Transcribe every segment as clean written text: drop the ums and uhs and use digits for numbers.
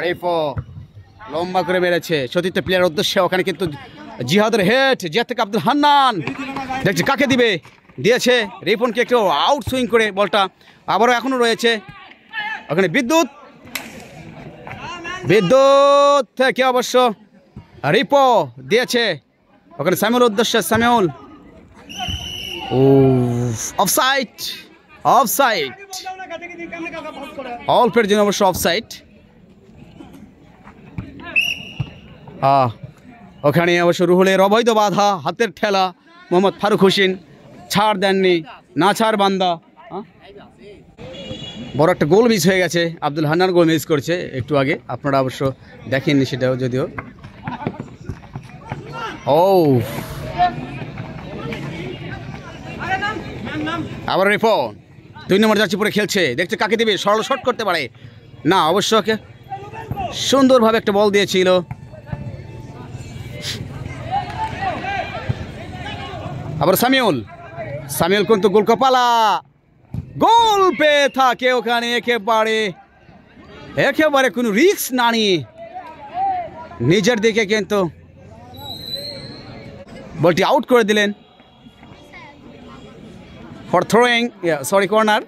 Repo লম্বা করে মেরেছে সতীর্থ প্লেয়ার উদ্দেশ্যে। ওখানে কিন্তু জিহাদের হেড, জিহাদ থেকে আব্দুল হান্নান দেখছে কাকে দিবে, দিয়েছে রিপনকে একটু আউট সুইং করে বলটা। আবারও এখনও রয়েছে ওখানে বিদ্যুৎ, বিদ্যুৎ থেকে অবশ্য রিপো দিয়েছে ওখানে সামিউল উদ্দেশ্যে। সামিউল ও অফসাইড, অফসাইড, অল্পের জন্য অবশ্য অফসাইড। ওখানে অবশ্য রুহুলের অবৈধ বাধা, হাতের ঠেলা, মোহাম্মদ ফারুক হোসেন ছাড় দেননি, না ছাড় বান্দা। বড় একটা গোল মিস হয়ে গেছে, আব্দুল হান্নান গোল মিস করছে একটু আগে, আপনারা অবশ্য দেখেননি সেটাও যদিও। ও আবার রিপন 2 নম্বর জার্সি পরে খেলছে, দেখছে কাকে দিবে, সরল শট করতে পারে না, অবশ্য ওকে সুন্দরভাবে একটা বল দিয়েছিল। আবার সামিউল, সামিউল কিন্তু গোল কপালা, গোল পেয়ে থাকে ওখানে একেবারে একেবারে কোনো রিস্ক না নিয়ে নিজের দিকে কিন্তু বলটি আউট করে দিলেন ফর থ্রোয়িং, সরি কর্নার।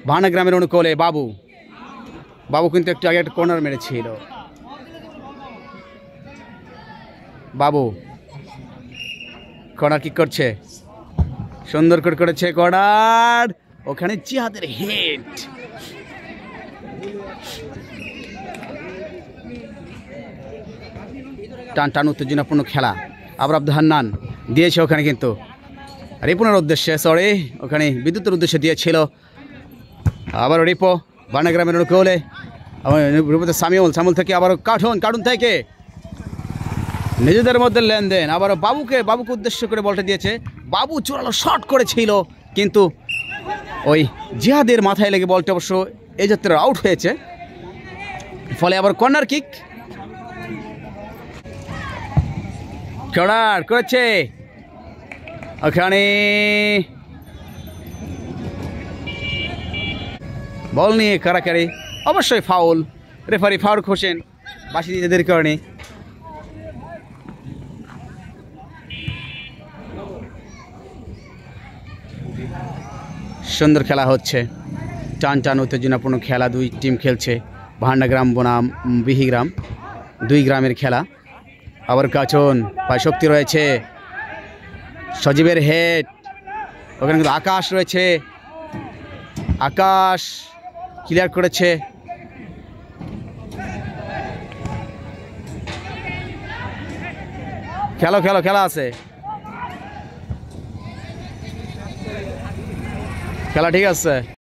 ভানা গ্রামের অনুকূলে বাবু, বাবু কিন্তু একটু আগে একটা কর্নার মেরেছিল। বাবু কর্নার কিক করছে, সুন্দর করে করেছে কর্নার, ওখানে জিহাদের হেড। টান টান উত্তেজনাপূর্ণ খেলা। আবার আব্দুল হান্নান দিয়েছে ওখানে কিন্তু রিপনের উদ্দেশ্যে, সরি ওখানে বিদ্যুতের উদ্দেশ্যে দিয়েছিল। আবার রিপো বানাগ্রামের অনুকূলে, সামিউল, সামিউল থেকে আবারও কার্টুন, কার্টুন থেকে নিজেদের মধ্যে লেনদেন। আবারও বাবুকে, বাবুকে উদ্দেশ্য করে বলটা দিয়েছে, বাবু চোরালো শট করেছিল কিন্তু ওই জিহাদের মাথায় লেগে বলটা অবশ্য এই যাত্রার আউট হয়েছে। ফলে আবার কর্নার কিক, কর্নার করেছে ওখানে, বল নিয়ে কারাকারি, অবশ্যই ফাউল, রেফারি ফারুক হোসেন বাসি নিজেদের কারণে। সুন্দর খেলা হচ্ছে, টান টান উত্তেজনাপূর্ণ খেলা, দুই টিম খেলছে, ভান্ডাগ্রাম বনাম বিহিগ্রাম, দুই গ্রামের খেলা। আবার কাচন পায় শক্তি রয়েছে, সজীবের হেড, ওখানে কিন্তু আকাশ রয়েছে, আকাশ ক্লিয়ার করেছে। খেলো খেলো, খেলা আছে, খেলা ঠিক আছে।